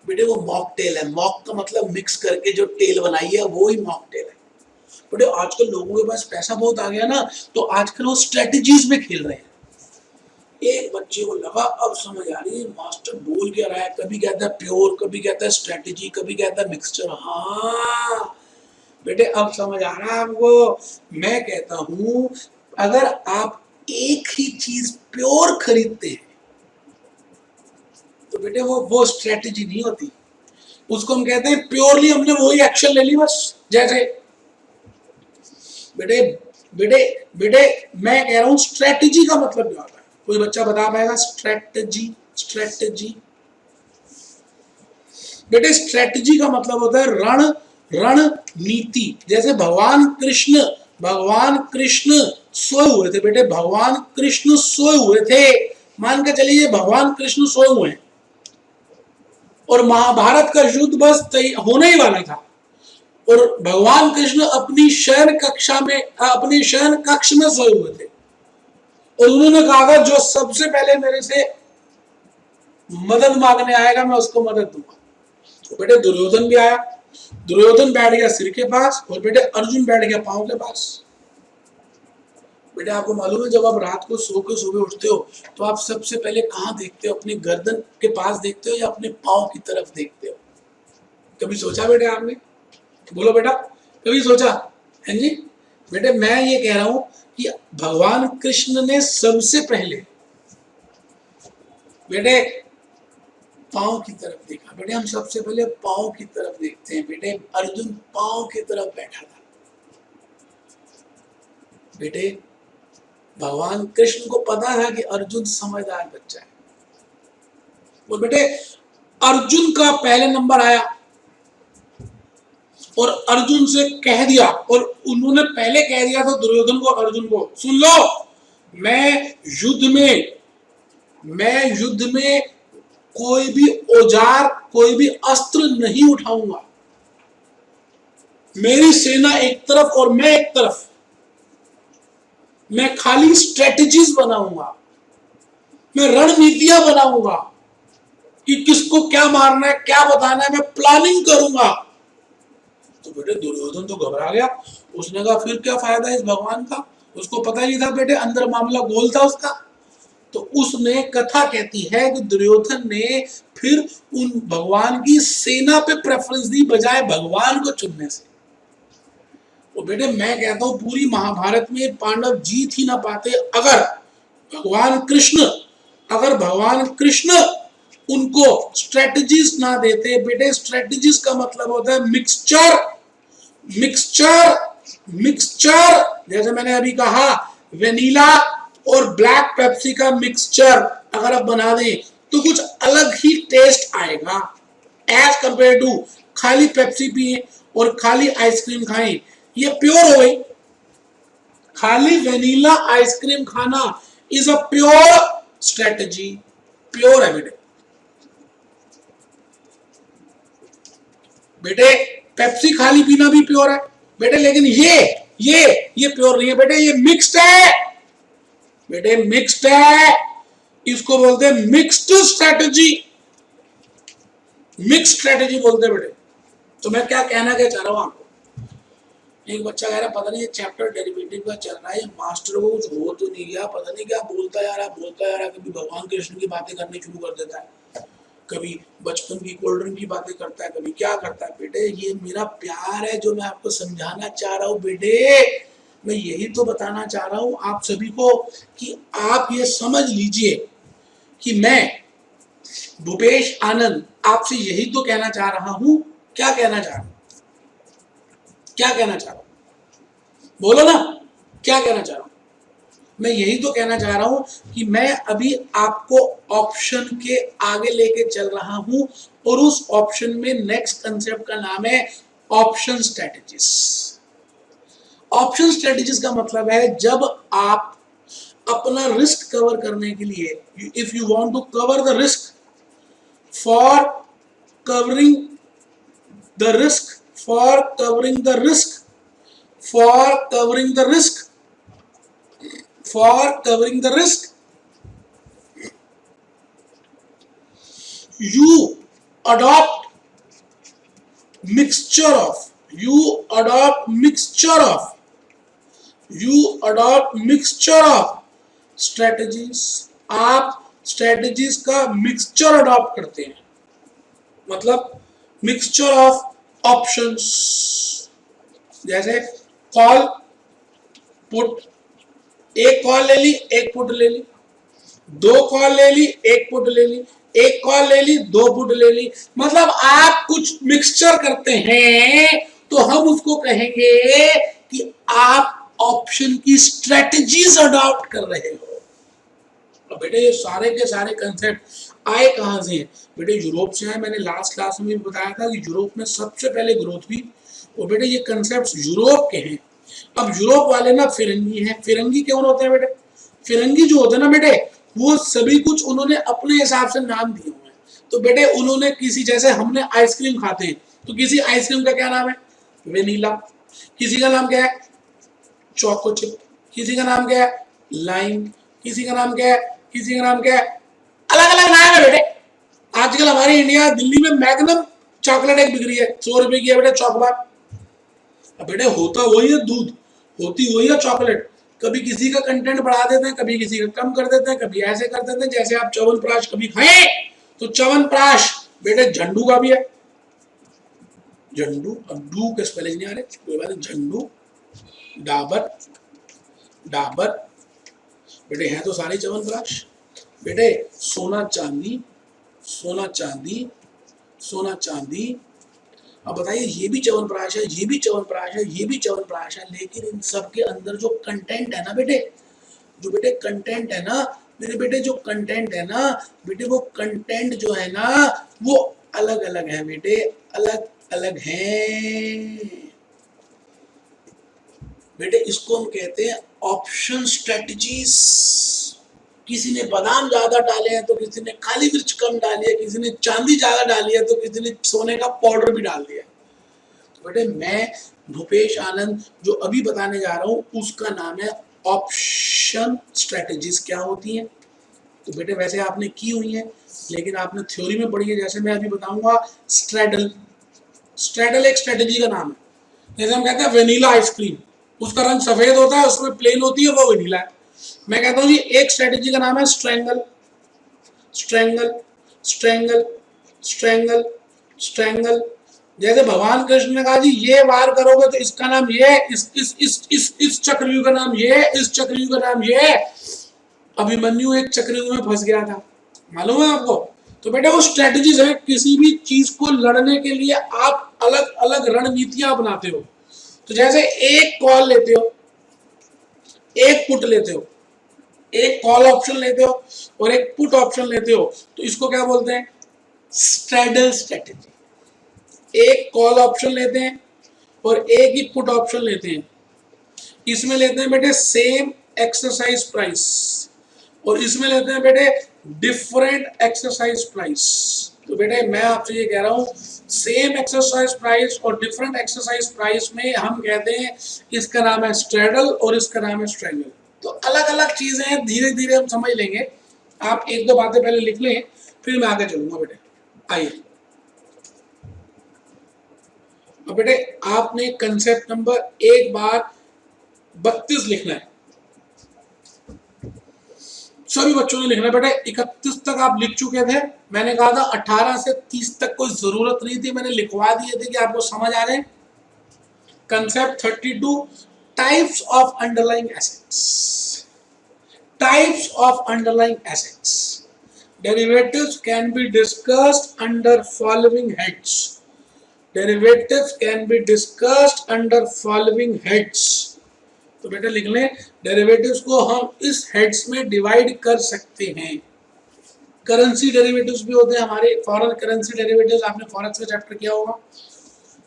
बेटे वो मॉकटेल है। मॉक का मतलब मिक्स करके जो टेल बनाई है वो ही मॉकटेल है। बेटे आजकल लोगों के पास पैसा बहुत आ गया ना, तो आजकल वो स्ट्रेटजीज में खेल रहे हैं। एक बच्चे को लगा अब समझ आ रही है मास्टर बोल क्या रहा है, कभी कहता है प्योर, कभी कहता है स्ट्रेटजी, कभी कहता है मिक्सचर। हाँ बेटे अब समझ आ रहा है आपको। मैं कहता हूं अगर आप एक ही चीज प्योर खरीदते हैं तो बेटे वो स्ट्रेटजी नहीं होती, उसको हम कहते हैं प्योरली हमने वही एक्शन ले ली बस। जैसे बेटे बेटे बेटे मैं कह रहा हूं स्ट्रेटजी का मतलब क्या होता है, कोई बच्चा बता पाएगा? स्ट्रेटजी स्ट्रेटजी बेटे स्ट्रेटजी का मतलब होता है रणनीति। जैसे भगवान कृष्ण सोए हुए थे बेटे, भगवान कृष्ण सोए हुए थे, मान के चलिए भगवान कृष्ण सोए हुए हैं और महाभारत का युद्ध बस होने ही वाला था, और भगवान कृष्ण अपनी शयन कक्ष में सोए हुए थे, और उन्होंने कहा जो सबसे पहले मेरे से मदद मांगने आएगा मैं उसको मदद दूंगा। तो बेटे दुर्योधन भी आया, दुर्योधन बैठ गया सिर के पास और बेटे अर्जुन बैठ गया पांव के पास। बेटे आपको मालूम है जब आप रात को सो के सुबह उठते हो तो आप सबसे पहले कहाँ देखते हो? अपनी गर्दन के पास देखते हो या अपने पांव की तरफ देखते हो? कभी सोचा बेटे आपने? बोलो बेटा, कभी सोचा है जी? बेटे मैं ये कह रहा हूं कि भगवान कृष्ण ने सबसे पहले बेटे पांव की तरफ देखा। बेटे हम सबसे पहले पांव की तरफ देखते हैं। बेटे अर्जुन पांव की तरफ बैठा था। बेटे भगवान कृष्ण को पता है कि अर्जुन समझदार बच्चा है, और बेटे अर्जुन का पहले नंबर आया और अर्जुन से कह दिया, और उन्होंने पहले कह दिया था दुर्योधन को अर्जुन को, सुन लो मैं युद्ध में कोई भी औजार कोई भी अस्त्र नहीं उठाऊंगा, मेरी सेना एक तरफ और मैं एक तरफ, मैं खाली स्ट्रेटजीज बनाऊंगा, मैं रणनीतियां बनाऊंगा कि किसको क्या मारना है क्या बताना है, मैं प्लानिंग करूंगा। तो बेटे दुर्योधन तो घबरा गया, उसने कहा फिर क्या फायदा इस भगवान का, उसको पता ही था बेटे अंदर मामला गोल था उसका। तो उसने कथा कहती है कि दुर्योधन ने फिर उन भगवान की सेना पे प्रेफरेंस दी बजाय भगवान को चुनने से। तो बेटे मैं कहता हूं पूरी महाभारत में पांडव जीत ही ना पाते अगर भगवान कृष्ण उनको स्ट्रेटजीज ना देते। बेटे स्ट्रेटजीज का मतलब होता है मिक्सचर। जैसे मैंने अभी कहा वेनिला और ब्लैक पेप्सी का मिक्सचर अगर आप बना दें तो कुछ अलग ही टेस्ट आएगा एज कंपेयर टू खाली पेप्सी पिए और खाली आइसक्रीम खाएं। ये प्योर हो गई। खाली वेनिला आइसक्रीम खाना is a pure strategy, pure है बेटे। बेटे पेप्सी खाली पीना भी प्योर है बेटे, लेकिन ये प्योर नहीं है बेटे, ये मिक्स्ड है बेटे, मिक्स्ड है। इसको बोलते हैं मिक्स्ड स्ट्रेटजी, मिक्स्ड स्ट्रेटजी बोलते हैं बेटे। तो मैं क्या कहना क्या चाह रहा हूं आपको, एक बच्चा कह रहा पता नहीं ये चैप्टर डेरिवेटिव का चल रहा है, मास्टर को कुछ हो तो नहीं गया, पता नहीं क्या बोलता जा रहा, कभी भगवान कृष्ण की बातें करनी शुरू कर देता है, कभी बचपन की कोल्ड ड्रिंक की बातें करता है, कभी क्या करता है। बेटे ये मेरा प्यार है जो मैं आपको समझाना चाह रहा हूँ बेटे, मैं यही तो बताना चाह रहा हूँ आप सभी को कि आप ये समझ लीजिए कि मैं भूपेश आनंद आपसे यही तो कहना चाह रहा हूँ। क्या कहना चाह रहा हूँ, क्या कहना चाह रहा हूँ, बोलो ना, क्या कहना चाह रहा हूँ? मैं यही तो कहना चाह रहा हूं कि मैं अभी आपको ऑप्शन के आगे लेके चल रहा हूं, और उस ऑप्शन में नेक्स्ट कंसेप्ट का नाम है ऑप्शन स्ट्रेटजीज। ऑप्शन स्ट्रेटजीज का मतलब है जब आप अपना रिस्क कवर करने के लिए, if you want to cover the risk, for covering the risk, for covering the risk, for covering the risk, for covering the risk, you adopt mixture of, you adopt mixture of strategies, आप strategies का mixture adopt करते हैं, मतलब mixture of options, जैसे call put, एक call ले ली एक पुट ले ली, दो कॉल ले ली एक पुट ले ली, एक कॉल ले ली दो पुट ले ली, मतलब आप कुछ मिक्सचर करते हैं तो हम उसको कहेंगे कि आप ऑप्शन की स्ट्रेटजीज अडॉप्ट कर रहे हो। अब बेटे ये सारे के सारे कंसेप्ट आए कहां से? बेटे यूरोप से आए। मैंने लास्ट क्लास में भी बताया था कि यूरोप में सबसे पहले ग्रोथ हुई, और बेटे ये कंसेप्ट यूरोप के हैं। अब यूरोप वाले ना फिरंगी हैं। फिरंगी कौन होते हैं बेटे? फिरंगी जो होते हैं ना बेटे, वो सभी कुछ उन्होंने अपने हिसाब से नाम दिए हुए हैं। तो बेटे उन्होंने किसी, जैसे हमने आइसक्रीम खाते हैं तो किसी आइसक्रीम का क्या नाम है? वेनिला। किसी का नाम क्या है? Choco chip. किसी का नाम क्या है? लाइम। किसी का नाम क्या है? किसी का नाम क्या है? अलग अलग नाम है बेटे। आजकल हमारे इंडिया दिल्ली में मैग्नम चॉकलेट एक बिक रही है, 100 रुपए की है बेटे चॉकबार। अब बेटे होता वही है दूध, होती वही है चॉकलेट। कभी किसी का कंटेंट बढ़ा देते हैं, कभी किसी का कम कर देते हैं, कभी ऐसे कर देते हैं। जैसे आप च्यवनप्राश कभी खाए तो च्यवनप्राश बेटे झंडू का भी है, झंडू। अब डू के स्पेलिंग नहीं आ रहे, कोई बात नहीं। झंडू, डाबर, डाबर बेटे हैं तो सारे च्यवनप्राश। बेटे सोना चांदी, सोना चांदी, सोना चांदी। अब बताइए ये भी च्यवनप्राश है, ये भी च्यवनप्राश है, ये भी च्यवनप्राश है, लेकिन इन सब के अंदर जो कंटेंट है ना बेटे, जो बेटे कंटेंट है ना मेरे बेटे, जो कंटेंट है ना बेटे, वो कंटेंट जो है ना वो अलग अलग है बेटे, अलग अलग है बेटे। इसको हम कहते हैं ऑप्शन स्ट्रेटजीज। किसी ने बादाम ज्यादा डाले हैं तो किसी ने काली मिर्च कम डाली है, किसी ने चांदी ज्यादा डाली है तो किसी ने सोने का पाउडर भी डाल दिया। तो बेटे मैं भूपेश आनंद जो अभी बताने जा रहा हूं उसका नाम है ऑप्शन स्ट्रेटजीज। क्या होती हैं? तो बेटे वैसे आपने की हुई है, लेकिन आपने थ्योरी में पढ़ी है। जैसे मैं अभी बताऊंगा स्ट्रेडल, स्ट्रेडल एक स्ट्रेटजी का नाम है। जैसे हम कहते हैं वेनिला आइसक्रीम, उसका रंग सफेद होता है, उसमें प्लेन होती है, वो वेनिला है। मैं कहता हूँ जी एक स्ट्रेटजी का नाम है strangle, strangle, strangle, strangle, strangle. जैसे भगवान कृष्ण ने कहा जी ये वार करोगे तो इसका नाम ये, इस चक्रव्यूह का नाम ये, इस चक्रव्यूह का नाम ये। अभिमन्यु एक चक्रव्यूह में फंस गया था, मालूम है आपको? तो बेटा वो स्ट्रेटजीज है। किसी भी चीज को लड़ने के लिए आप अलग अलग रणनीतियां अपनाते हो। तो जैसे एक कॉल लेते हो, एक पुट लेते हो, एक कॉल ऑप्शन लेते हो और एक पुट ऑप्शन लेते हो, तो इसको क्या बोलते हैं? Straddle strategy. एक कॉल ऑप्शन लेते हैं और एक ही पुट ऑप्शन लेते हैं। इसमें लेते हैं बेटे सेम एक्सरसाइज प्राइस, और इसमें लेते हैं बेटे डिफरेंट एक्सरसाइज प्राइस। तो बेटे मैं आपसे ये कह रहा हूं सेम एक्सरसाइज प्राइस और डिफरेंट एक्सरसाइज प्राइस में हम कहते हैं इसका नाम है स्ट्रेडल और इसका नाम है स्ट्रेंगल। तो अलग अलग चीजें हैं, धीरे धीरे हम समझ लेंगे। आप एक दो बातें पहले लिख लें, फिर मैं आगे चलूंगा बेटे। आइए अब बेटे आपने कंसेप्ट नंबर एक बार 32 लिखना है। सभी बच्चों ने लिखना बेटा। 31 तक आप लिख चुके थे। मैंने कहा था 18 से 30 तक कोई जरूरत नहीं थी, मैंने लिखवा दिए थे कि आपको समझ आ रहे। Concept 32, types of underlying assets. Types of underlying assets, derivatives can be discussed under following heads. Derivatives can be discussed under following heads. तो बेटा लिख लें, डेरिवेटिव्स को हम इस हेड्स में डिवाइड कर सकते हैं। करेंसी डेरिवेटिव्स भी होते हैं हमारे, फॉरेन करेंसी डेरिवेटिव्स आपने फॉरेक्स में चैप्टर किया होगा।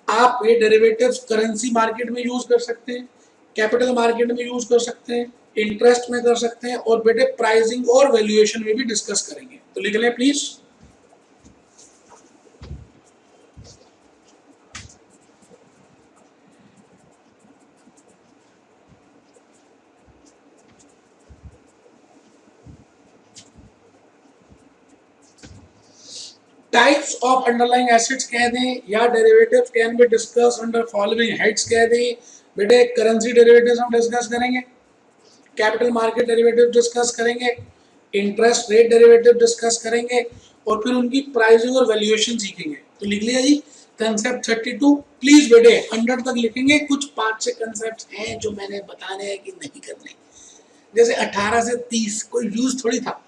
आप ये डेरिवेटिव्स करेंसी मार्केट में यूज कर सकते हैं, कैपिटल मार्केट में यूज कर सकते हैं, इंटरेस्ट में कर सकते हैं, और बेटे प्राइसिंग और वैल्यूएशन में भी डिस्कस करेंगे। तो लिख लें please. Types of underlying assets कह दें या derivatives can be discuss under following heads कह दें। बेटे करेंसी डेरिवेटिव्स हम डिस्कस करेंगे, कैपिटल मार्केट डेरिवेटिव डिस्कस करेंगे, इंटरेस्ट रेट डेरिवेटिव डिस्कस करेंगे और फिर उनकी प्राइसिंग और वैल्यूएशन सीखेंगे। तो लिख लिया जी कंसेप्ट 32। प्लीज बेटे 100 तक लिखेंगे। कुछ 5-6 कंसेप्ट हैं जो मैंने बताने हैं कि नहीं करने, जैसे 18 से 30 कोई यूज थोड़ी था,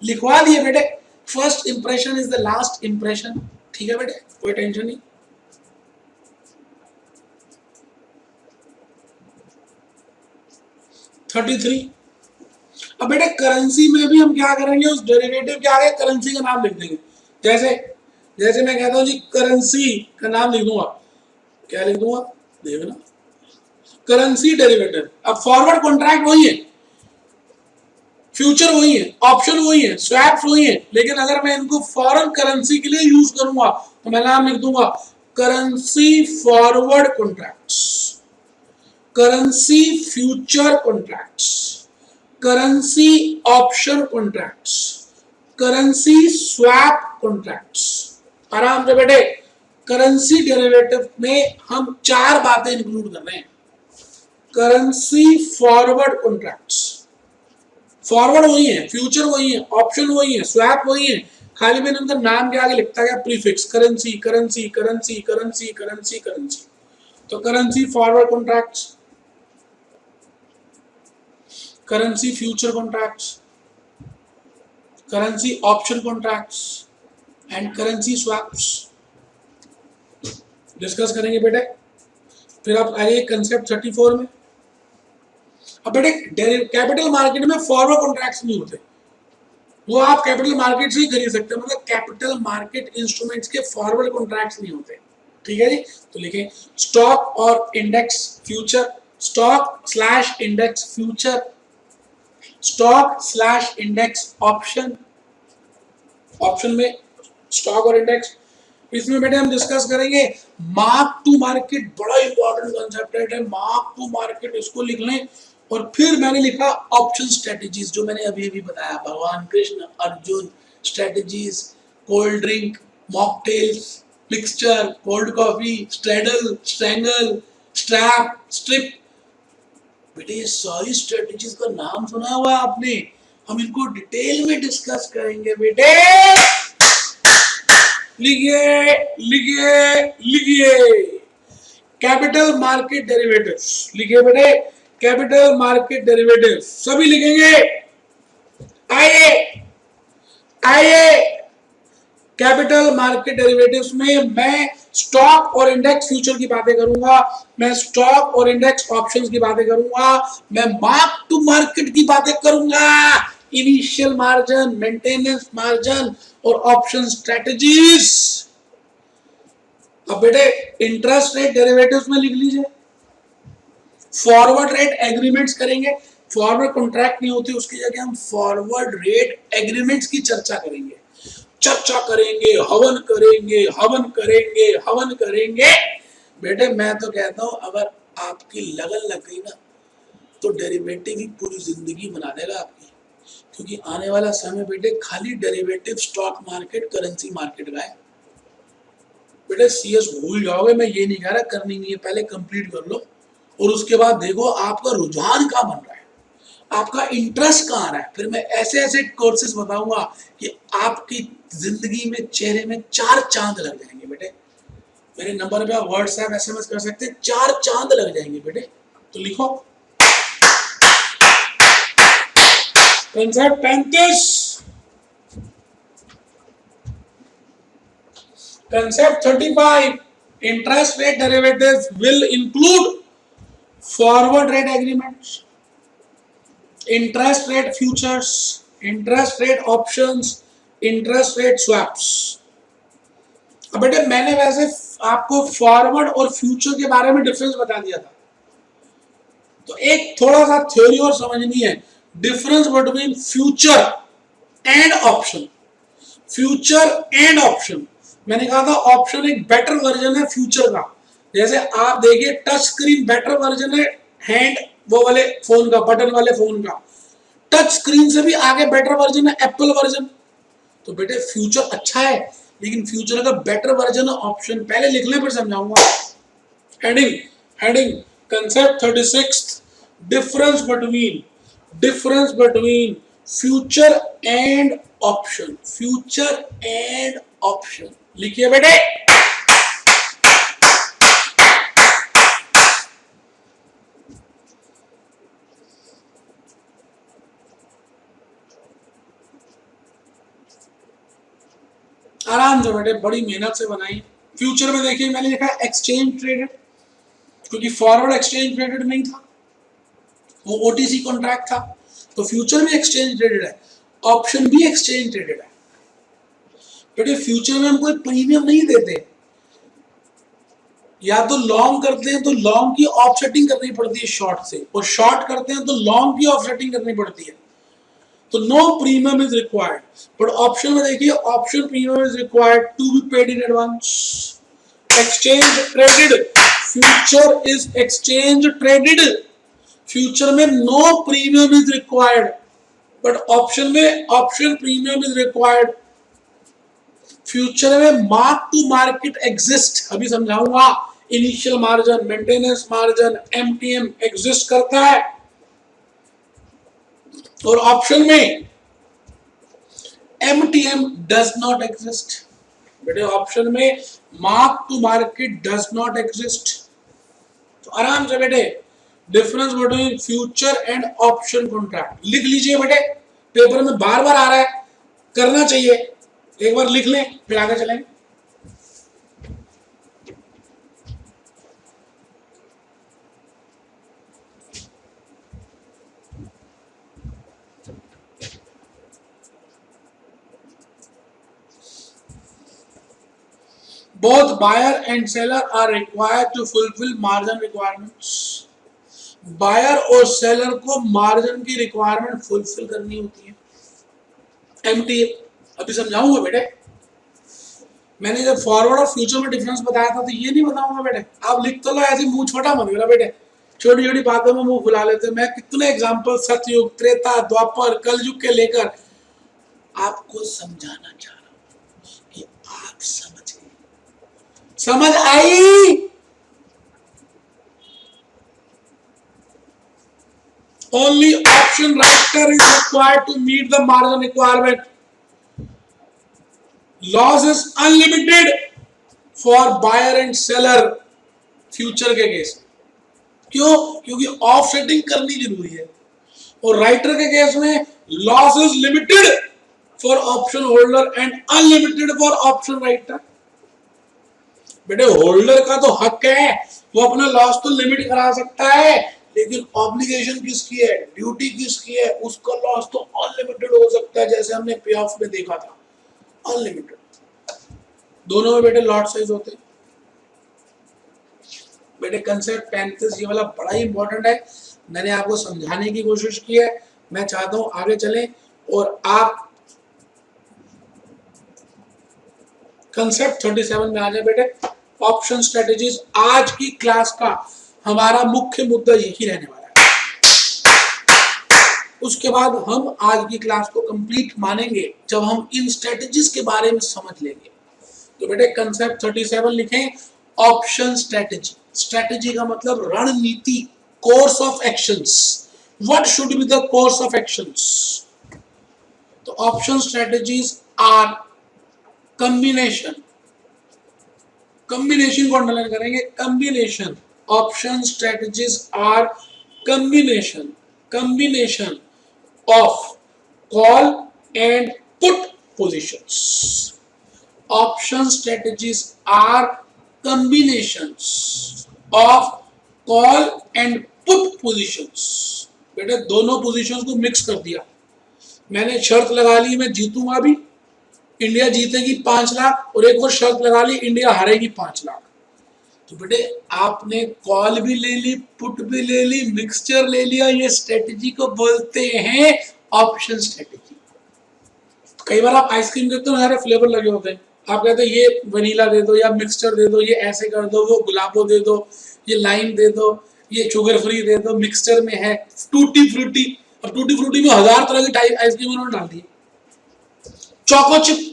लिखवा दिए बेटे। First impression is the last impression, ठीक है बेटे, कोई टेंशन नहीं। Thirty three. अब बेटे करेंसी में भी हम क्या करेंगे, उस डेरिवेटिव के आगे करेंसी का नाम लिख देंगे। जैसे जैसे मैं कहता हूं जी करेंसी का नाम लिख दूंगा, क्या लिख दूंगा, देखना करेंसी डेरिवेटिव। अब फॉरवर्ड कॉन्ट्रैक्ट वही है, फ्यूचर वही है, ऑप्शन वही है, स्वैप्स वही है, लेकिन अगर मैं इनको फॉरेन करेंसी के लिए यूज करूंगा तो मैं नाम लिख दूंगा currency forward contracts, currency future contracts, currency option contracts, currency swap contracts. आराम से बेटे करेंसी डेरिवेटिव में हम 4 बातें इंक्लूड कर रहे हैं। करेंसी फॉरवर्ड कॉन्ट्रैक्ट्स, फॉरवर्ड वही है, फ्यूचर वही है, ऑप्शन वही है, स्वैप वही है, खाली मैंने उनका नाम के आगे लिखता गया prefix, currency currency currency currency currency currency. तो currency forward contracts, currency future contracts, currency option contracts and currency swaps discuss करेंगे बेटे। फिर आप आइए कंसेप्ट 34 में। अब बेटे कैपिटल मार्केट में फॉरवर्ड कॉन्ट्रैक्ट्स नहीं होते, वो आप कैपिटल मार्केट से ही खरीद सकते हो, मतलब कैपिटल मार्केट इंस्ट्रूमेंट्स के फॉरवर्ड कॉन्ट्रैक्ट्स नहीं होते, ठीक है जी। तो लिखें स्टॉक और index future, stock slash index future, stock slash index option, option में स्टॉक और इंडेक्स। इसमें बेटे हम डिस्कस करेंगे मार्क टू मार्केट, बड़ा इंपॉर्टेंट कंसेप्ट है मार्क टू मार्केट, इसको लिख लें। और फिर मैंने लिखा ऑप्शन स्ट्रेटेजीज, जो मैंने अभी अभी बताया, भगवान Krishna Arjun strategies, cold drink, mocktails, mixture, cold coffee, straddle, strangle, strap, strip. बेटे ये सारी स्ट्रेटेजीज का नाम सुना हुआ है आपने, हम इनको डिटेल में डिस्कस करेंगे बेटे। लिखिए लिखिए लिखिए कैपिटल मार्केट डेरिवेटिव्स, लिखिए बेटे कैपिटल मार्केट डेरिवेटिव्स, सभी लिखेंगे। आइए आइए कैपिटल मार्केट डेरिवेटिव्स में मैं स्टॉक और इंडेक्स फ्यूचर की बातें करूंगा, मैं स्टॉक और इंडेक्स ऑप्शंस की बातें करूंगा, मैं मार्क टू मार्केट की बातें करूंगा, इनिशियल मार्जिन, मेंटेनेंस मार्जिन और ऑप्शन स्ट्रेटजीज। अब बेटे इंटरेस्ट रेट डेरिवेटिव्स में लिख लीजिए, फॉरवर्ड रेट एग्रीमेंट्स करेंगे, फॉरवर्ड कॉन्ट्रैक्ट नहीं होती, उसकी जगह हम फॉरवर्ड रेट एग्रीमेंट्स की चर्चा करेंगे, चर्चा करेंगे, हवन करेंगे, हवन करेंगे, हवन करेंगे। बेटे मैं तो कहता हूं अगर आपकी लगन लग गई ना तो डेरिवेटिव ही पूरी जिंदगी बना देगा आपकी, क्योंकि आने वाला समय बेटे खाली derivative, stock market, currency market का है। बेटे सीएस भूल जाओगे, मैं ये नहीं कह रहा करनी नहीं है, पहले कंप्लीट कर लो और उसके बाद देखो आपका रुझान कहाँ बन रहा है, आपका इंटरेस्ट कहाँ आ रहा है, फिर मैं ऐसे ऐसे कोर्सेज बताऊंगा कि आपकी जिंदगी में, चेहरे में 4 चांद लग जाएंगे बेटे। मेरे नंबर पे आप व्हाट्सएप एसएमएस कर सकते हैं, 4 चांद लग जाएंगे बेटे। तो लिखो concept 35, concept 35, interest rate derivatives will include forward rate agreements, interest rate futures, interest rate options, interest rate swaps. अब बेटे मैंने वैसे आपको फॉरवर्ड और फ्यूचर के बारे में डिफरेंस बता दिया था, तो एक थोड़ा सा थ्योरी और समझनी है, difference between future and option. Future and option, मैंने कहा था ऑप्शन एक बेटर वर्जन है फ्यूचर का, जैसे आप देखिए टच स्क्रीन बेटर वर्जन है हैंड वो वाले फोन का, बटन वाले फोन का, टच स्क्रीन से भी आगे बेटर वर्जन है एप्पल वर्जन। तो बेटे फ्यूचर अच्छा है, लेकिन फ्यूचर का बेटर वर्जन ऑप्शन, पहले लिख लें फिर समझाऊंगा। Heading heading concept 36, difference between future and option. Future and option लिखिए बेटे। आराम से बेटे, बड़ी मेहनत से बनाई। फ्यूचर में देखिए मैंने लिखा एक्सचेंज ट्रेडेड, क्योंकि फॉरवर्ड एक्सचेंज ट्रेडेड नहीं था, वो ओटीसी कॉन्ट्रैक्ट था, तो फ्यूचर भी एक्सचेंज ट्रेडेड है, ऑप्शन भी एक्सचेंज ट्रेडेड है। बेटे फ्यूचर में हम कोई प्रीमियम नहीं देते, या तो लॉन्ग करते हैं तो लॉन्ग की ऑफसेटिंग करनी पड़ती है शॉर्ट से, और शॉर्ट करते हैं तो लॉन्ग की ऑफसेटिंग करनी पड़ती है, तो no premium is required. But option में देखिए, option premium is required to be paid in advance. Exchange traded, future is exchange traded, future में no premium is required, but option में option premium is required. Future में mark to market exist, अभी समझाऊंगा। Initial margin, maintenance margin, MTM exist करता है, और option में MTM does not exist. बेटे ऑप्शन में mark to market does not exist. तो आराम से बेटे difference between future and option contract लिख लीजिए बेटे, पेपर में बार बार आ रहा है, करना चाहिए, एक बार लिख लें फिर आगे चलें। Both buyer and seller are required to fulfill margin requirements. Buyer और सेलर को मार्जिन की रिक्वायरमेंट फुलफिल करनी होती है। एमटीएम अभी समझाऊंगा बेटे, मैंने जब फॉरवर्ड और फ्यूचर में डिफरेंस बताया था तो ये नहीं बताऊंगा बेटे, आप लिख तो लो, ऐसे मुंह छोटा मत करो बेटे, छोटी छोटी बातों में मुंह फुला लेते। मैं कितने एग्जाम्पल सतयुग, त्रेता, द्वापर, कलयुग के लेकर आपको समझाना चाह रहा हूं कि आप समझ आई। Only option writer is required to meet the margin requirement. Loss is unlimited for buyer and seller future के केस। क्यों? क्योंकि ऑफसेटिंग करनी जरूरी है, और राइटर के केस में loss is limited for option holder and unlimited for option writer. बेटे होल्डर का तो हक है, वो अपना लॉस तो लिमिट करा सकता है, लेकिन ऑब्लिगेशन किसकी है, ड्यूटी किसकी है, उसका लॉस तो अनलिमिटेड हो सकता है, जैसे हमने पे ऑफ में देखा था, अनलिमिटेड। दोनों में बेटे लॉट साइज होते हैं। बेटे कंसेप्ट 35 ये वाला बड़ा ही इंपॉर्टेंट है, मैंने आपको समझाने की कोशिश की है। मैं चाहता हूं आगे चलें और आप कंसेप्ट 37 में आ जाए बेटे। ऑप्शन स्ट्रेटेजीज आज की क्लास का हमारा मुख्य मुद्दा यही रहने वाला है। उसके बाद हम आज की क्लास को कंप्लीट मानेंगे जब हम इन स्ट्रेटेजीज के बारे में समझ लेंगे। तो बेटे कंसेप्ट 37 लिखें, ऑप्शन स्ट्रेटेजी। स्ट्रेटेजी का मतलब रणनीति, course of actions. What should be the course of actions? तो option strategies are combination. Combination को अंडरलाइन करेंगे, combination. Option strategies are combination of call and put positions. Option strategies are combinations of call and put positions. बेटे दोनों positions को mix कर दिया, मैंने शर्त लगा ली मैं जीतूंगा भी, इंडिया जीतेगी 5 लाख, और एक और शर्त लगा ली इंडिया हारेगी 5 लाख। तो बेटे आपने कॉल भी ले ली, पुट भी ले ली, मिक्सचर ले लिया, ये स्ट्रेटेजी को बोलते हैं ऑप्शन स्ट्रेटेजी। तो कई बार आप आइसक्रीम देखते हो, सारे फ्लेवर लगे होते हैं, आप कहते हैं ये वनीला दे दो या मिक्सचर दे दो, ये ऐसे कर दो, वो गुलाबो दे दो, ये लाइम दे दो, ये शुगर फ्री दे दो, मिक्सचर में है टूटी फ्रूटी। अब टूटी फ्रूटी में 1000 तरह की आइसक्रीम उन्होंने डाल दी, चोको चिप।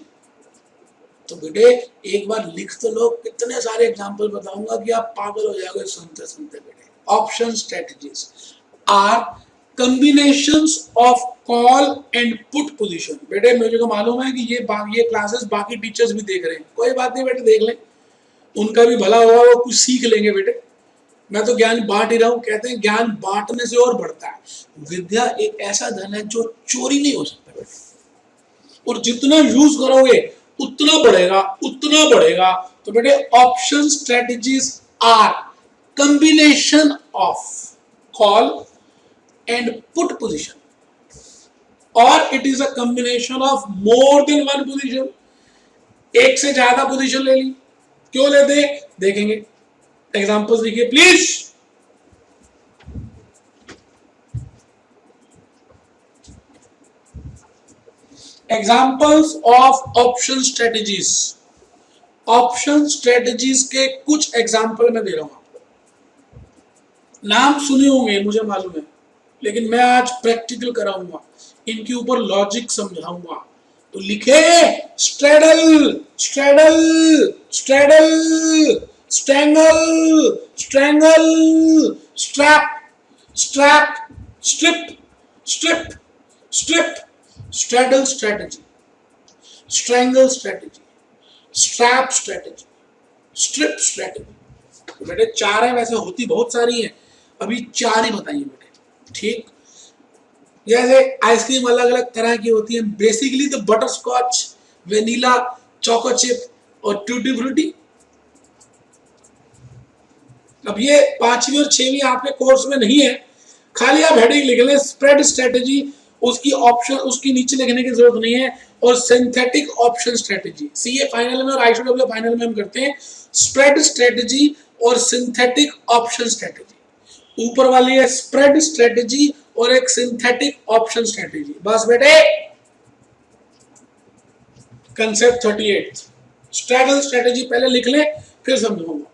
तो बेटे एक बार लिख तो लो, कितने सारे एग्जांपल बताऊंगा कि आप पागल हो जाओगे सुनते सुनते बेटे। Option strategies are combinations of call and put position. बेटे मुझे को मालूम है कि ये क्लासेस बाकी टीचर्स भी देख रहे हैं, कोई बात नहीं बेटे, देख लें, उनका भी भला होगा, वो कुछ सीख लेंगे बेटे। मैं तो ज्ञान बांट ही रहा हूं, कहते हैं ज्ञान बांटने से और बढ़ता है। विद्या एक ऐसा धन है जो चोरी नहीं हो सकता बेटे, और जितना यूज करोगे उतना बढ़ेगा, उतना बढ़ेगा। तो बेटे option strategies are combination of call and put position, और it is a combination of more than one position. एक से ज्यादा पोजीशन ले ली, क्यों लेते देखेंगे। एग्जांपल्स लिखिए please. Examples of option strategies. Option strategies के कुछ एग्जांपल मैं दे रहा हूं आपको, नाम सुने होंगे मुझे मालूम है, लेकिन मैं आज प्रैक्टिकल कराऊंगा, इनके ऊपर लॉजिक समझाऊंगा। तो लिखे straddle, straddle, straddle, strangle, strangle, strap, strap, strip, strip, strip, straddle strategy, strangle strategy, strap strategy, strip strategy. तो बेटे चार है, वैसे होती बहुत सारी है, अभी चार ही बताइए बेटे, ठीक। जैसे आइसक्रीम अलग अलग तरह की होती है, बेसिकली तो butterscotch, vanilla, choco chip और ट्यूटी फ्रूटी। अब ये 5वीं और 6वीं आपके कोर्स में नहीं है, खाली आप हेडिंग लिख लें स्प्रेड स्ट्रेटजी, उसकी ऑप्शन उसकी नीचे लिखने की जरूरत नहीं है। और synthetic option strategy, CA final में और आईसीडब्ल्यू फाइनल में हम करते हैं स्प्रेड स्ट्रेटजी और सिंथेटिक ऑप्शन स्ट्रेटजी। ऊपर वाली है स्प्रेड स्ट्रेटजी और एक सिंथेटिक ऑप्शन स्ट्रेटजी। बस बेटे कंसेप्ट 38 स्ट्रेडल स्ट्रेटजी पहले लिख ले, फिर समझाऊंगा।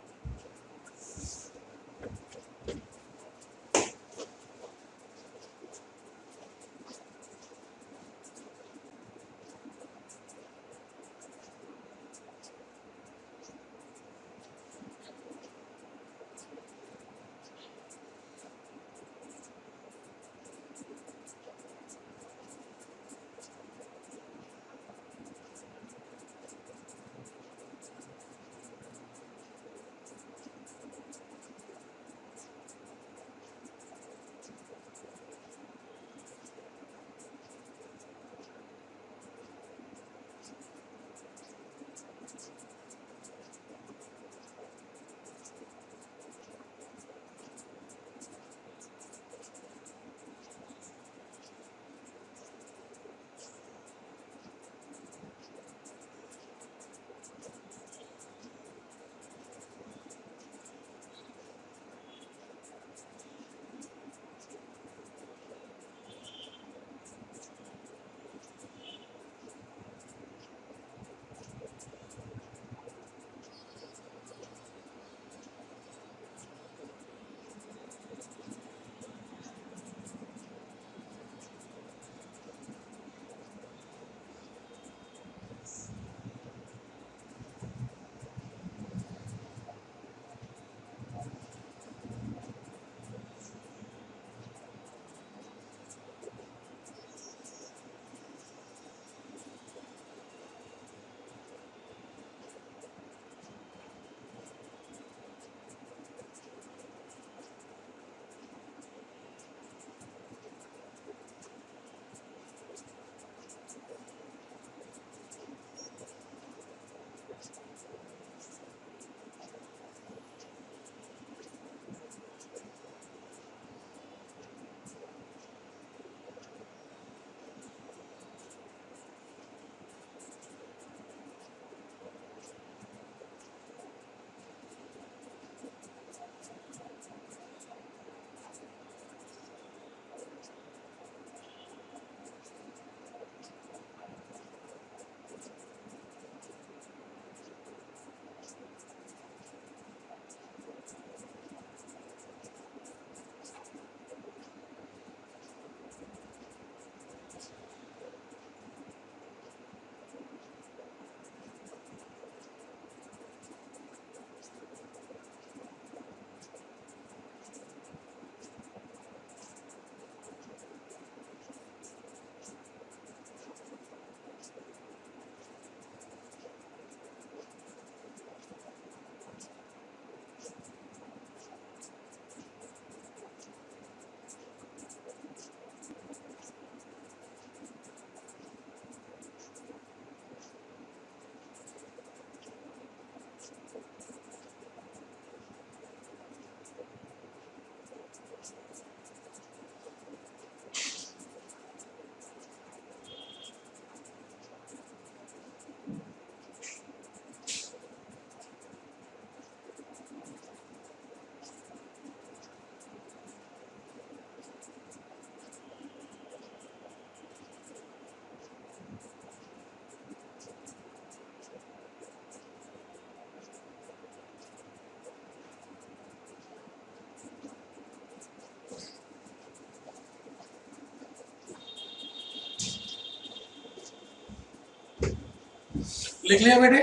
लिख लिया बेटे?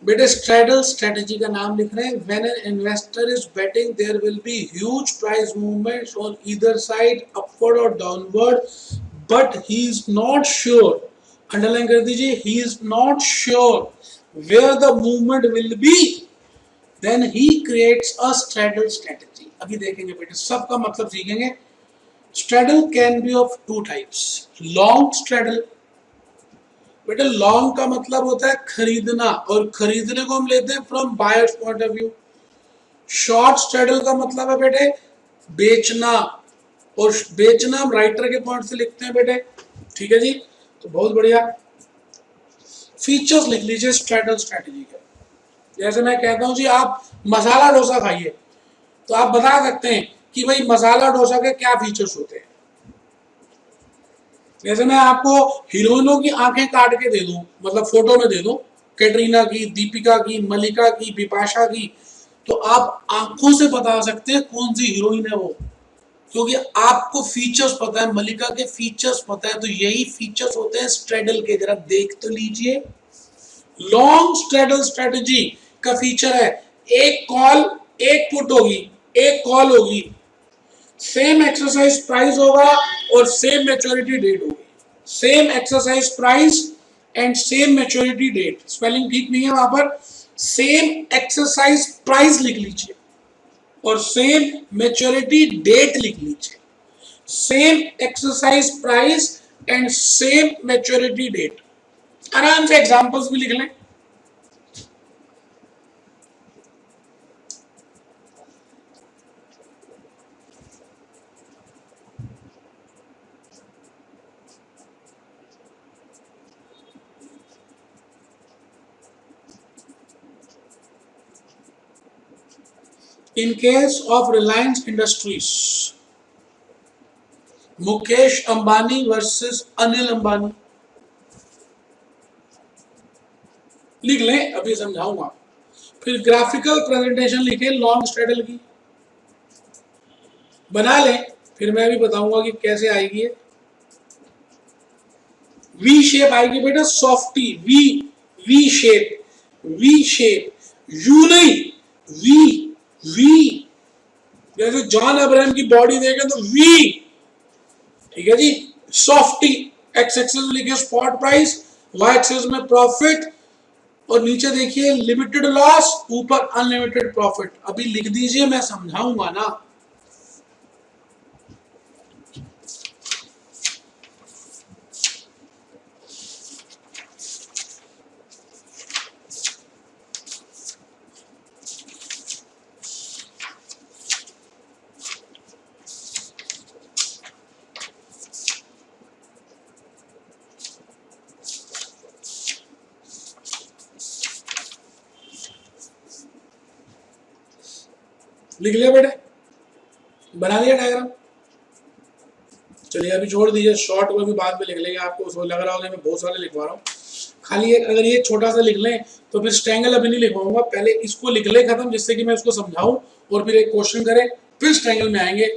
बेटे स्ट्रैडल स्ट्रेटजी का नाम लिख रहे हैं। When an investor is betting there will be huge price movements on either side, upward और downward, but he is not sure, underline कर दीजिए, he is not sure where the movement will be, then he creates a straddle strategy. अभी देखेंगे बेटे, सबका मतलब सीखेंगे। Straddle can be of two types. Long straddle, बेटे लॉन्ग का मतलब होता है खरीदना, और खरीदने को हम लेते हैं from buyers point of view. Short straddle का मतलब है बेटे बेचना, और बेचना हम राइटर के पॉइंट से लिखते हैं बेटे। ठीक है जी, तो बहुत बढ़िया। फीचर्स लिख लीजिए स्ट्रैडल स्ट्रैटेजी के। जैसे मैं कहता हूं जी आप मसाला डोसा खाइए, तो आप बता सकते हैं कि भाई मसाला डोसा के क्या फीचर्स होते हैं। जैसे मैं आपको हीरोइनों की आंखें काट के दे दूं, मतलब फोटो में दे दूं, कैटरीना की, दीपिका की, मलिका की, बिपाशा की, तो आप आंखों से बता सकते हैं कौन सी हीरोइन है वो, क्योंकि आपको फीचर्स पता है, मलिका के फीचर्स पता है। तो यही फीचर्स होते हैं स्ट्रैडल के, जरा देख तो लीजिए। लॉन्ग स्ट्रैडल स्ट्रेटजी का फीचर है एक कॉल एक पुट होगी, एक कॉल होगी, सेम एक्सरसाइज प्राइस होगा और सेम मैच्योरिटी डेट होगी। Same exercise price and same maturity date, spelling ठीक नहीं है वहां पर, सेम एक्सरसाइज प्राइस लिख लीजिए और सेम मैच्योरिटी डेट लिख लीजिए। Same exercise price and same maturity date. आराम से एग्जांपल्स भी लिख लें। In case of Reliance Industries, Mukesh Ambani versus Anil Ambani, लिख लें, अभी समझाऊंगा। फिर ग्राफिकल प्रेजेंटेशन लिखे लॉन्ग स्ट्रैडल की, बना लें, फिर मैं भी बताऊंगा कि कैसे आएगी। वी शेप आएगी बेटा, softy V, V shape, V shape, U नहीं, वी, वी, जैसे जॉन अब्राहम की बॉडी देखें तो वी, ठीक है जी। सॉफ्टी, एक्स एक्सिस में लिखिए स्पॉट प्राइस, वाई एक्सिस में प्रॉफिट, और नीचे देखिए लिमिटेड लॉस, ऊपर अनलिमिटेड प्रॉफिट। अभी लिख दीजिए, मैं समझाऊंगा ना। लिख लिया बेटे, बना लिया डायग्राम। चलिए अभी छोड़ दीजिए, शॉर्ट को भी बाद में लिख लेंगे। आपको सो लग रहा होगा मैं बहुत सारे लिखवा रहा हूँ, खाली एक अगर ये छोटा सा लिख लें तो फिर स्ट्रैंगल अभी नहीं लिखवाऊंगा, पहले इसको लिख ले खत्म, जिससे कि मैं उसको समझाऊं और फिर एक क्वेश्चन करें, फिर स्ट्रैंगल में आएंगे।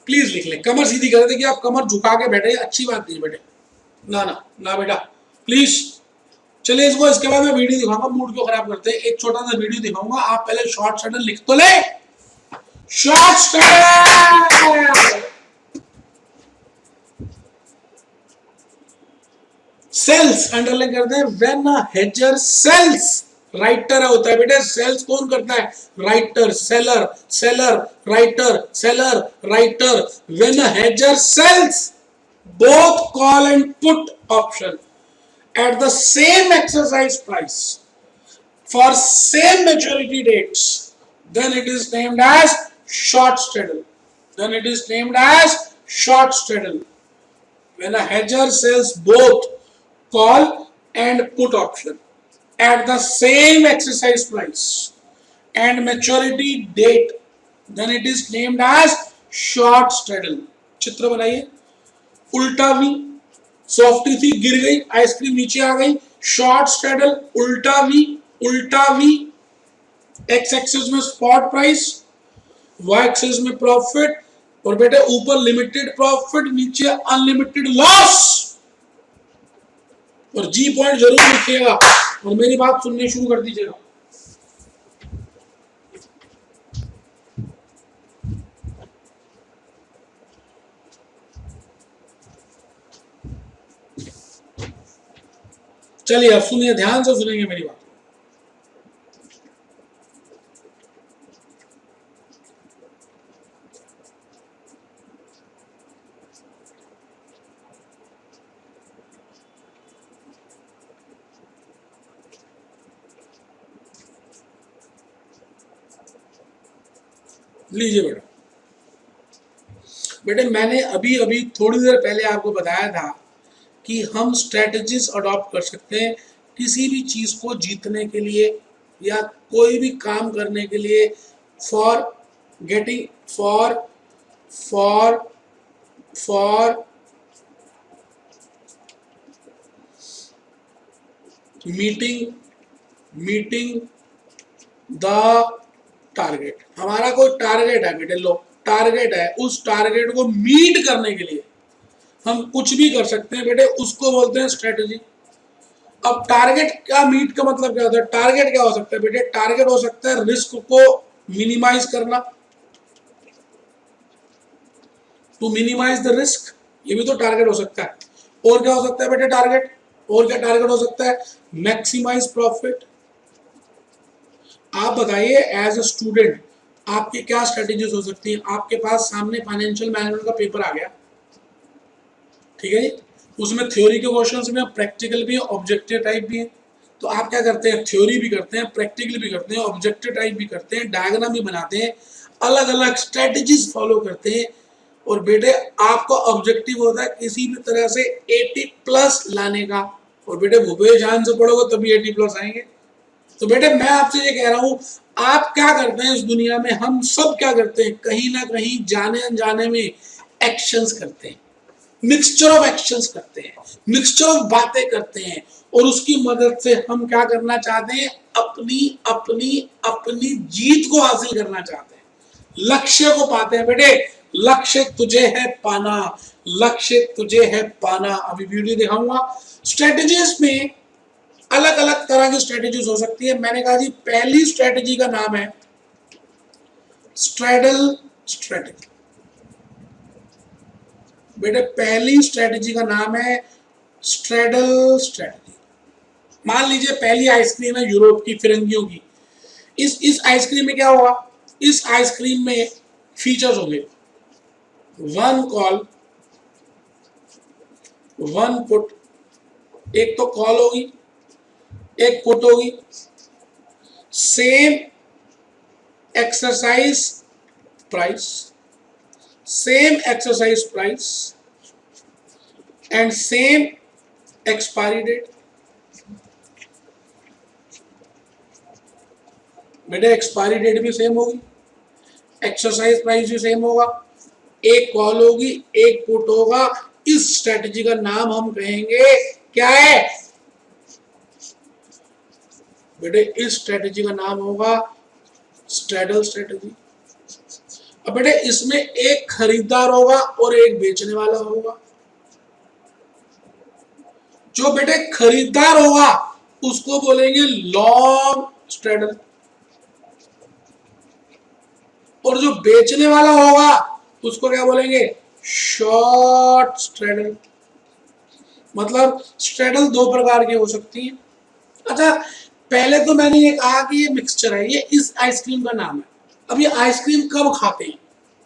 प्लीज लिख लें, कमर सीधी कर देखिए, आप कमर झुका के बैठे, अच्छी बात नहीं बेटे, ना ना ना बेटा प्लीज। चलिए इसको, इसके बाद मैं वीडियो दिखाऊंगा, मूड क्यों खराब करते हैं, एक छोटा सा वीडियो दिखाऊंगा। आप पहले शॉर्ट शटल लिख तो ले, शॉर्ट शटल सेल्स अंडरलाइन करते हैं। When a hedger sales, writer होता है बेटे, सेल्स कौन करता है, writer, seller, seller, writer, seller, writer. When a hedger sells both call and put option at the same exercise price for same maturity dates, then it is named as short straddle. Then it is named as short straddle. When a hedger sells both call and put option at the same exercise price and maturity date, then it is named as short straddle. चित्र बनाइए, उल्टा we, softy थी गिर गई, ice cream नीचे आ गई, short straddle, उल्टा we, उल्टा वी, एक्स एक्सिस में स्पॉट प्राइस, वाई एक्सिस में प्रॉफिट, और बेटे ऊपर लिमिटेड प्रॉफिट, नीचे अनलिमिटेड लॉस। और जी पॉइंट जरूर लिखिएगा और मेरी बात सुननी शुरू कर दीजिएगा। चलिए अब सुनिए, ध्यान से सुनेंगे मेरी बात। लीजिए बेटा, बेटे मैंने अभी अभी थोड़ी देर पहले आपको बताया था कि हम स्ट्रेटजीज अडॉप्ट कर सकते हैं किसी भी चीज को जीतने के लिए या कोई भी काम करने के लिए, for getting for for for meeting meeting the target. हमारा कोई टारगेट है बेटे, लो टारगेट है, उस टारगेट को मीट करने के लिए हम कुछ भी कर सकते हैं बेटे, उसको बोलते हैं स्ट्रेटजी। अब टारगेट का मीट का मतलब क्या होता है? टारगेट क्या हो सकता है बेटे? टारगेट हो सकता है रिस्क को मिनिमाइज करना, टू मिनिमाइज द रिस्क, ये भी तो टारगेट हो सकता है। और क्या हो सकता है बेटे टारगेट? और क्या टारगेट हो सकता है? Maximise profit. आप बताइए एज अ स्टूडेंट आपकी क्या स्ट्रेटेजीज हो सकती हैं? आपके पास सामने फाइनेंशियल मैनेजमेंट का पेपर आ गया, ठीक है जी, उसमें थ्योरी के क्वेश्चंस भी हैं, प्रैक्टिकल भी है, ऑब्जेक्टिव टाइप भी है। तो आप क्या करते हैं? थ्योरी भी करते हैं, प्रैक्टिकल भी करते हैं, ऑब्जेक्टिव टाइप भी करते हैं, डायग्राम भी बनाते हैं, अलग अलग स्ट्रेटेजीज फॉलो करते हैं। और बेटे आपका ऑब्जेक्टिव होता है किसी भी तरह से 80 प्लस लाने का। और बेटे भूपेश ध्यान से पढ़ोगे तभी 80 प्लस आएंगे। तो बेटे मैं आपसे ये कह रहा हूं, आप क्या करते हैं इस दुनिया में, हम सब क्या करते हैं, कहीं ना कहीं जाने अनजाने में एक्शंस करते हैं, मिक्सचर ऑफ एक्शंस करते हैं, मिक्सचर ऑफ बातें करते हैं, और उसकी मदद से हम क्या करना चाहते हैं? अपनी अपनी अपनी जीत को हासिल करना चाहते हैं, लक्ष्य को पाते हैं। बेटे लक्ष्य तुझे है पाना, लक्ष्य तुझे है पाना। अभी वीडियो दिखाऊंगा। स्ट्रेटेजीज में अलग अलग तरह की स्ट्रेटेजीज हो सकती है। मैंने कहा जी पहली स्ट्रेटेजी का नाम है स्ट्रेडल स्ट्रेटेजी। बेटे पहली स्ट्रेटेजी का नाम है स्ट्रेडल स्ट्रेटेजी। मान लीजिए पहली आइसक्रीम है यूरोप की, फिरंगियों की। इस आइसक्रीम में क्या होगा? इस आइसक्रीम में फीचर्स होंगे, वन कॉल वन पुट, एक तो कॉल होगी, एक पुट होगी, same exercise price, same exercise price and same expiry date. बेटे एक्सपायरी डेट भी सेम होगी, एक्सरसाइज प्राइस भी सेम होगा, एक कॉल होगी, एक पुट होगा। इस स्ट्रेटजी का नाम हम कहेंगे क्या है बेटे? इस स्ट्रेटजी का नाम होगा स्ट्रेडल स्ट्रेटजी। अब बेटे इसमें एक खरीदार होगा और एक बेचने वाला होगा। जो बेटे खरीदार होगा उसको बोलेंगे लॉन्ग स्ट्रेडल, और जो बेचने वाला होगा उसको क्या बोलेंगे? Short straddle. मतलब स्ट्रेडल दो प्रकार की हो सकती है। अच्छा पहले तो मैंने ये कहा कि ये मिक्सचर है, ये इस आइसक्रीम का नाम है। अब ये आइसक्रीम कब खाते हैं,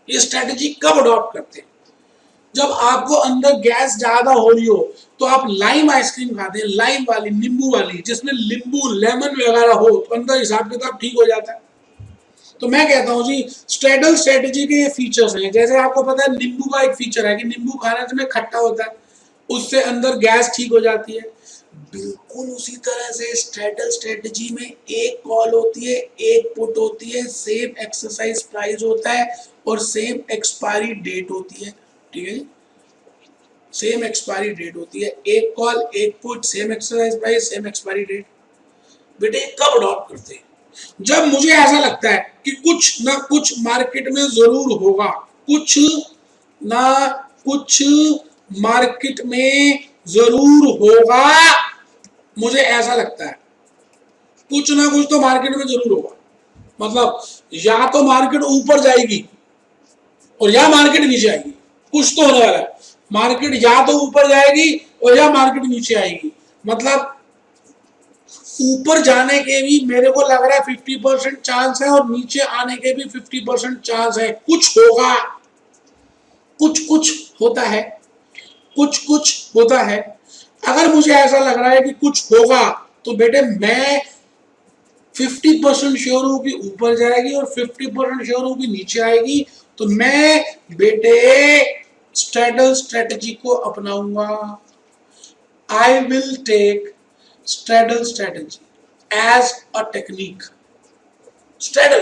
ये स्ट्रेटेजी कब अडॉप्ट करते हैं? जब आपको अंदर गैस ज्यादा हो रही हो तो आप लाइम आइसक्रीम खाते हैं, लाइम वाली, नींबू वाली, जिसमें नींबू लेमन वगैरह हो, तो अंदर हिसाब किताब ठीक हो जाता है। तो मैं कहता हूं जी स्ट्रेडल स्ट्रेटेजी के ये फीचर्स हैं। जैसे आपको पता है नींबू का एक फीचर है कि नींबू खाने से खट्टा होता है, उससे अंदर गैस ठीक हो जाती है। बिल्कुल उसी तरह से स्ट्रेडल स्ट्रेटेजी में एक कॉल होती है, एक पुट होती है, सेम एक्सरसाइज प्राइस होता है और सेम एक्सपायरी डेट होती है। ठीक है जी, सेम एक्सपायरी डेट होती है, एक कॉल एक put, same exercise price, same expiry date. बेटे कब अडॉप्ट करते हैं? जब मुझे ऐसा लगता है कि कुछ ना कुछ मार्केट में जरूर होगा, कुछ ना कुछ मार्केट में जरूर होगा, मुझे ऐसा लगता है कुछ ना कुछ तो मार्केट में जरूर होगा। मतलब या तो मार्केट ऊपर जाएगी और या मार्केट नीचे आएगी, कुछ तो होने वाला है। मार्केट या तो ऊपर जाएगी और या मार्केट नीचे आएगी। मतलब ऊपर जाने के भी मेरे को लग रहा है 50% चांस है और नीचे आने के भी 50% चांस है। कुछ होगा, कुछ कुछ होता है, कुछ कुछ होता है। अगर मुझे ऐसा लग रहा है कि कुछ होगा तो बेटे मैं 50% श्योर हूं कि ऊपर जाएगी और 50% श्योर हूं कि नीचे आएगी। तो मैं बेटे स्ट्रैडल स्ट्रेटजी को अपनाऊंगा। I will take straddle strategy as a technique. Straddle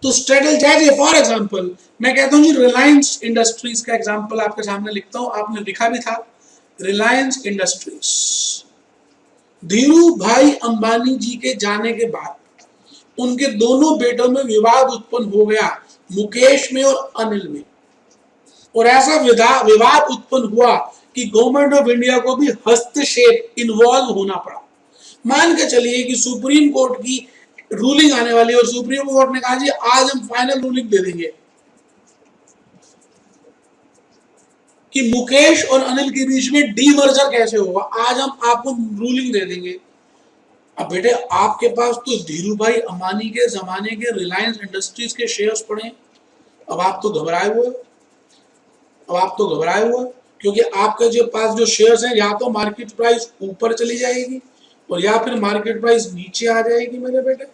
तो स्ट्रैडल जैसे फॉर एग्जांपल मैं कहता हूं जी रिलायंस इंडस्ट्रीज का एग्जांपल आपके सामने लिखता हूं, आपने लिखा भी था रिलायंस इंडस्ट्रीज। धीरू भाई अंबानी जी के जाने के बाद उनके दोनों बेटों में विवाद उत्पन्न हो गया, मुकेश में और अनिल में। और ऐसा विवाद उत्पन्न हुआ कि गवर्नमेंट ऑफ इंडिया को भी हस्तक्षेप इन्वॉल्व होना पड़ा। मान के चलिए कि सुप्रीम कोर्ट की रूलिंग आने वाली और सुप्रीम कोर्ट ने कहा जी आज हम फाइनल रूलिंग दे देंगे कि मुकेश और अनिल के बीच में डीमर्जर कैसे होगा, आज हम आपको रूलिंग दे देंगे। अब बेटे आपके पास तो धीरू भाई अंबानी के जमाने के रिलायंस इंडस्ट्रीज के शेयर्स पड़े। अब आप तो घबराए हुए, अब आप तो घबराए हुए क्योंकि आपके जो पास जो शेयर्स हैं या तो मार्केट प्राइस ऊपर चली जाएगी और या फिर मार्केट प्राइस नीचे आ जाएगी मेरे बेटे।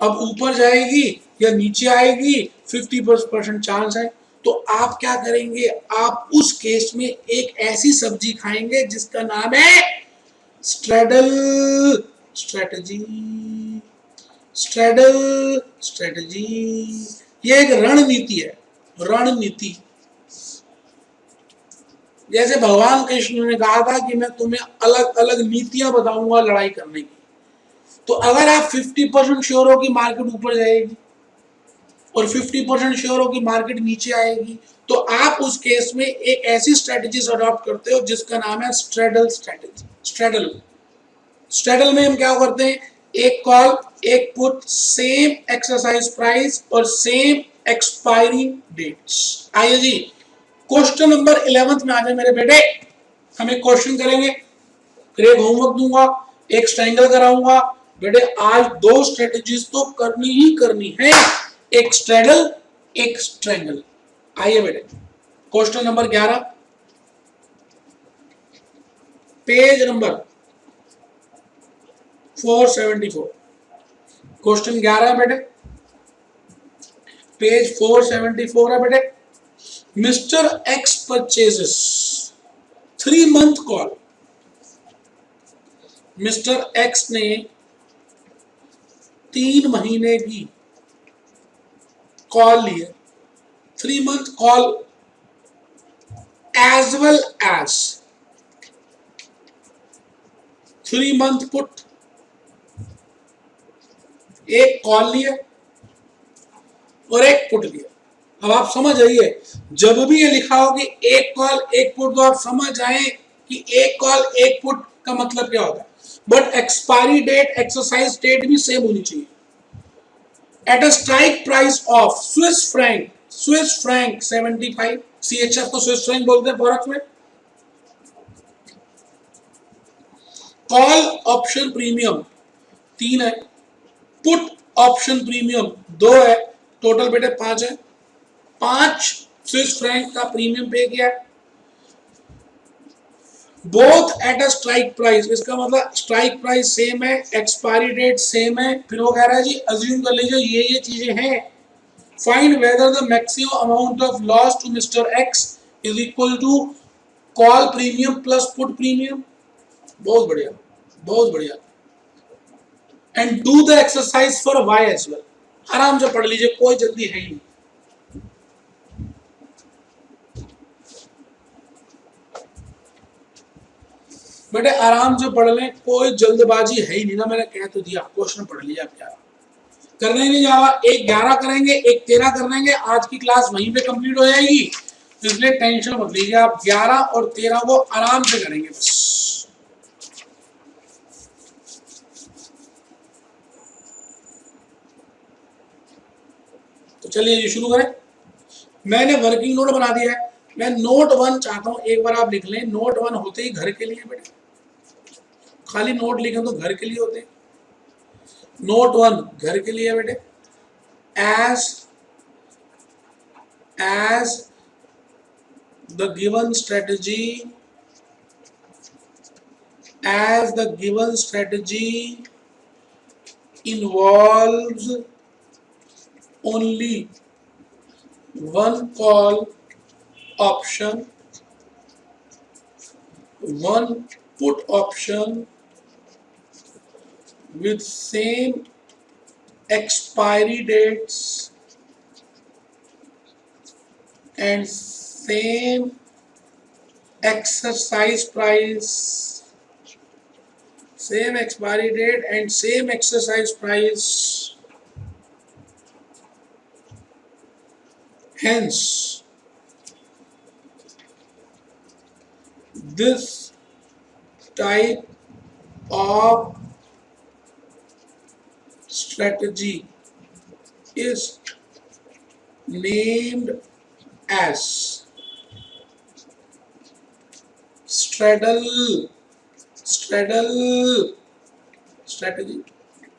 अब ऊपर जाएगी या नीचे आएगी 50% चांस है। तो आप क्या करेंगे, आप उस केस में एक ऐसी सब्जी खाएंगे जिसका नाम है स्ट्रैडल स्ट्रेटजी। स्ट्रैडल स्ट्रेटजी ये एक रणनीति है, रणनीति। जैसे भगवान कृष्ण ने कहा था कि मैं तुम्हें अलग अलग नीतियां बताऊंगा लड़ाई करने की। तो अगर आप 50% श्योर हो कि मार्केट ऊपर जाएगी और 50% श्योर हो कि मार्केट नीचे आएगी तो आप उस केस में एक ऐसी स्ट्रेटजी अडॉप्ट करते हो जिसका नाम है स्ट्रैडल स्ट्रेटजी। स्ट्रैडल स्ट्रैडल में हम क्या करते हैं, एक कॉल एक पुट, सेम एक्सरसाइज प्राइस और सेम एक्सपायरी डेट्स। आइए जी क्वेश्चन नंबर 11 में आ जाए मेरे बेटे। हम एक क्वेश्चन करेंगे, फिर एक होमवर्क दूंगा, एक स्ट्रैंगल कराऊंगा। बेटे आज दो स्ट्रेटजीज तो करनी ही करनी है, एक स्ट्रैडल एक स्ट्रैंगल। आइए बेटे question number 11 page number 474। Question 11 है बेटे, पेज 474 है बेटे। Mister X purchases 3 month call. Mister X ने 3 महीने की कॉल लिए, 3 month call as well as 3 month put. एक कॉल लिया और एक पुट लिया। अब आप समझ जाइए, जब भी ये लिखा हो कि एक कॉल एक पुट तो आप समझ जाए कि एक कॉल एक पुट का मतलब क्या होता है। But expiry date exercise date भी सेम होनी चाहिए। At a strike price of Swiss franc 75, CHF को स्विस फ्रैंक बोलते हैं फॉरेक्स में। कॉल ऑप्शन प्रीमियम 3 है, पुट ऑप्शन प्रीमियम 2 है, टोटल बेटे 5 है। 5 स्विस फ्रैंक का प्रीमियम पे किया, both at a strike price. इसका मतलब स्ट्राइक प्राइस सेम है, एक्सपायरी डेट सेम है। फिर वो कह रहा है जी अज्यूम कर लीजिए ये चीजें हैं। Find whether the maximum amount of loss to mister X is equal to call premium plus put premium. बहुत बढ़िया, बहुत बढ़िया। And do the exercise for Y as well. आराम से पढ़ लीजिए, कोई जल्दी है ही नहीं। बेटे आराम से पढ़ लें, कोई जल्दबाजी है ही नहीं ना। मैंने कह तो दिया, क्वेश्चन पढ़ लिया। आप 11 करने नहीं जावा, एक 11 करेंगे एक 13 कर लेंगे। आज की क्लास वहीं पे कंप्लीट हो जाएगी, इसलिए टेंशन मत लीजिए। आप 11 और 13 को आराम से करेंगे बस। तो चलिए ये शुरू करें। मैंने वर्किंग नोट बना दिया है। मैं नोट 1 चाहता हूं, एक बार आप लिख लें। नोट 1 होते ही घर के लिए बेटे, खाली नोट लिखें तो घर के लिए होते हैं। नोट 1 घर के लिए बेटे। as the given strategy involves only one call option, one put option with same expiry dates and same exercise price, same expiry date and same exercise price. Hence, this type of strategy is named as straddle strategy।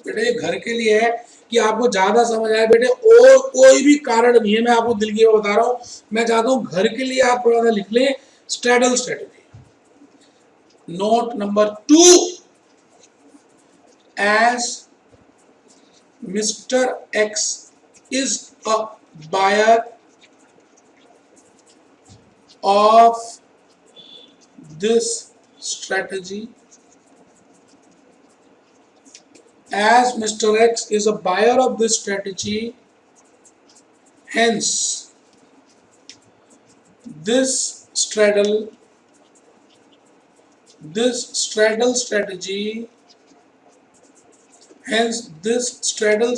बेटे ये घर के लिए है कि आपको ज्यादा समझ आए बेटे, और कोई भी कारण नहीं है, मैं आपको दिल की बात बता रहा हूं। मैं चाहता हूं घर के लिए आप थोड़ा सा लिख लें straddle strategy. Note number 2, as Mr. X is a buyer of this strategy, as Mr. X is a buyer of this strategy, hence this straddle strategy, hence this straddle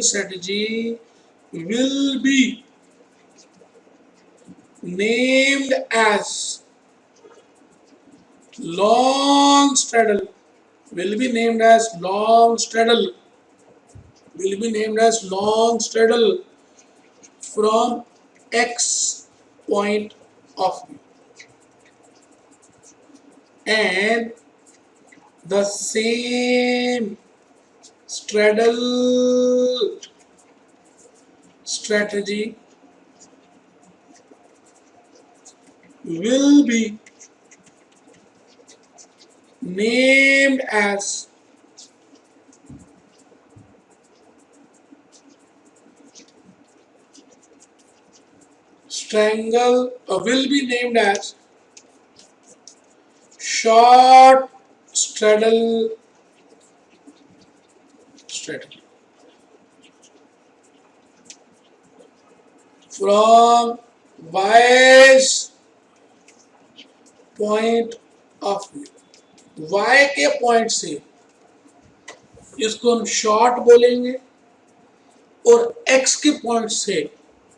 strategy will be named as long straddle, will be named as long straddle, from X point of view, and the same straddle strategy will be named as will be named as short straddle strategy, from Y's point of view। Y के point से इसको हम short बोलेंगे और X के point से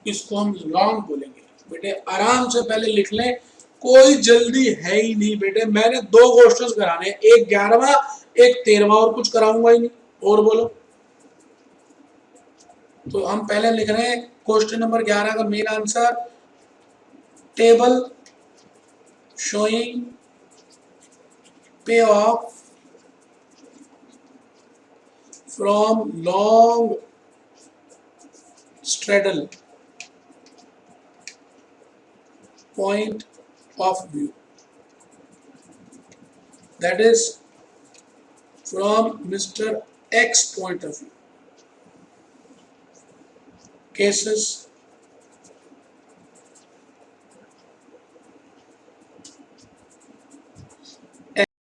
इसको हम लॉन्ग बोलेंगे। बेटे आराम से पहले लिख लें, कोई जल्दी है ही नहीं बेटे। मैंने 2 क्वेश्चंस कराने हैं, एक 11वां एक 13वां, और कुछ कराऊंगा ही नहीं। और बोलो। तो हम पहले लिख रहे हैं क्वेश्चन नंबर 11 का main answer, table showing payoff from long straddle point of view, that is from Mr. X point of view. Cases